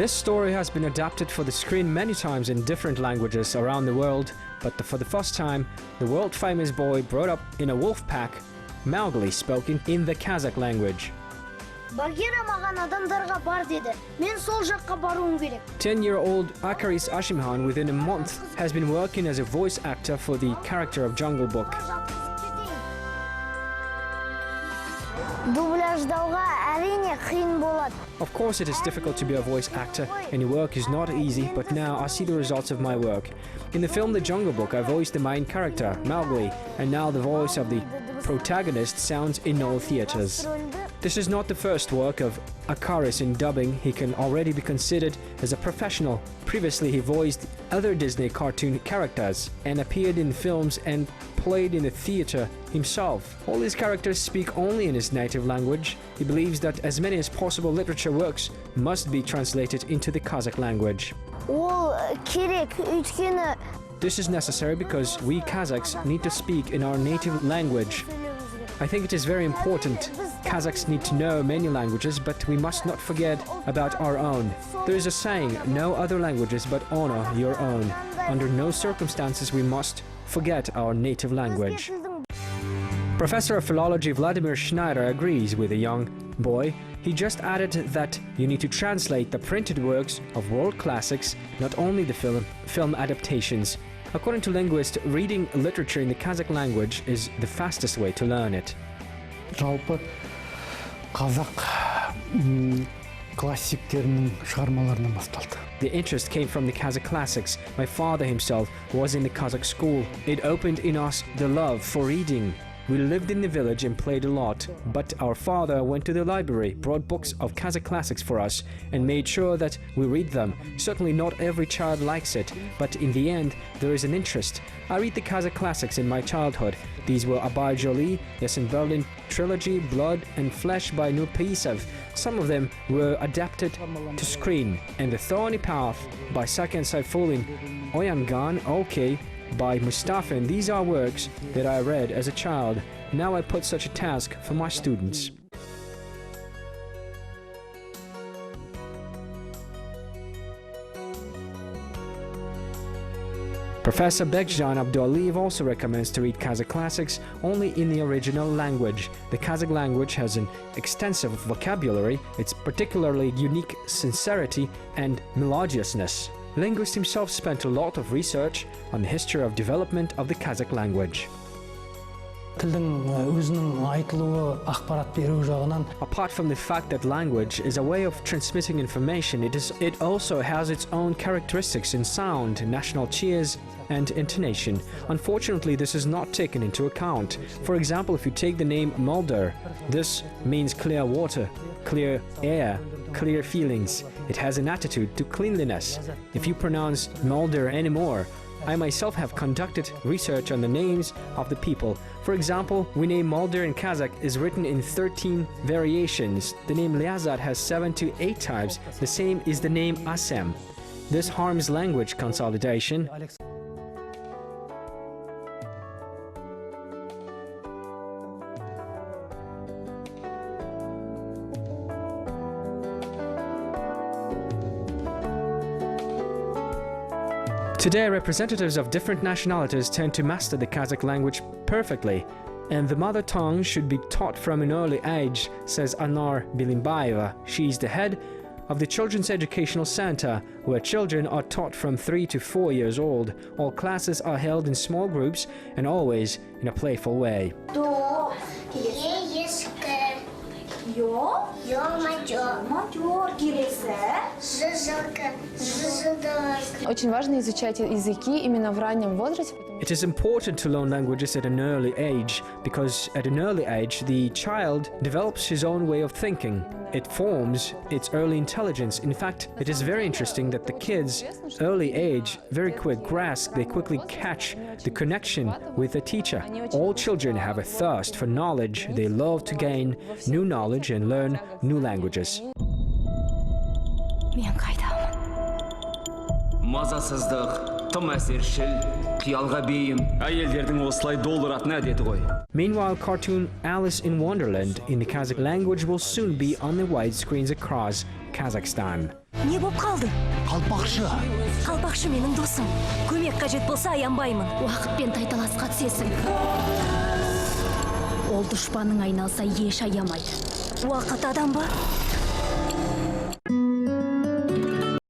This story has been adapted for the screen many times in different languages around the world, but for the first time, the world-famous boy brought up in a wolf pack, Mowgli, spoken in the Kazakh language. 10-year-old Akaris Ashimhan, within a month, has been working as a voice actor for the character of Jungle Book. Of course, it is difficult to be a voice actor, and work is not easy, but now I see the results of my work. In the film The Jungle Book, I voiced the main character, Mowgli, and now the voice of the protagonist sounds in all theaters. This is not the first work of Akaris in dubbing. He can already be considered as a professional. Previously, he voiced other Disney cartoon characters and appeared in films and played in the theater himself. All his characters speak only in his native language. He believes that as many as possible literature works must be translated into the Kazakh language. This is necessary because we Kazakhs need to speak in our native language. I think it is very important. Kazakhs need to know many languages, but we must not forget about our own. There is a saying, no other languages but honor your own. Under no circumstances we must forget our native language. Professor of Philology Vladimir Schneider agrees with the young boy. He just added that you need to translate the printed works of world classics, not only the film adaptations. According to linguists, reading literature in the Kazakh language is the fastest way to learn it. Жалпы Kazakh классиктерінің шығармаларынан басталды. The interest came from the Kazakh classics. My father himself was in the Kazakh school. It opened in us the love for reading. We lived in the village and played a lot, but our father went to the library, brought books of Kazakh classics for us, and made sure that we read them. Certainly not every child likes it, but in the end, there is an interest. I read the Kazakh classics in my childhood. These were Abay Joly, the Berlin trilogy, Blood and Flesh by Nurpeisev. Some of them were adapted to screen, and The Thorny Path by Saken Sayfulin, Oyangan, OK, by Mustafa, and these are works that I read as a child. Now I put such a task for my students. Professor Bekjan Abdualiyev also recommends to read Kazakh classics only in the original language. The Kazakh language has an extensive vocabulary, its particularly unique sincerity and melodiousness. Linguist himself spent a lot of research on the history of development of the Kazakh language. Apart from the fact that language is a way of transmitting information, it also has its own characteristics in sound, national cheers, and intonation. Unfortunately, this is not taken into account. For example, if you take the name Mulder, this means clear water, clear air, clear feelings. It has an attitude to cleanliness. If you pronounce Mulder anymore, I myself have conducted research on the names of the people. For example, we name Mulder in Kazakh is written in 13 variations. The name Liazat has 7 to 8 types. The same is the name Asem. This harms language consolidation. Today, representatives of different nationalities tend to master the Kazakh language perfectly, and the mother tongue should be taught from an early age, says Anar Bilimbayeva. She is the head of the Children's Educational Center, where children are taught from 3 to 4 years old. All classes are held in small groups and always in a playful way. It is important to learn languages at an early age, because at an early age the child develops his own way of thinking. It forms its early intelligence. In fact, it is very interesting that the kids' early age very quick grasp, they quickly catch the connection with the teacher. All children have a thirst for knowledge. They love to gain new knowledge and learn new languages. Meanwhile, cartoon Alice in Wonderland in the Kazakh language will soon be on the wide screens across Kazakhstan. Не боп қалды? Қалпақшы. Қалпақшы менің досым. Көмек қажет болса аянбаймын. Уақытпен тайталасқа түсесің. Ол дұшпаның айналса еш аямайды. Уақыт адам ба?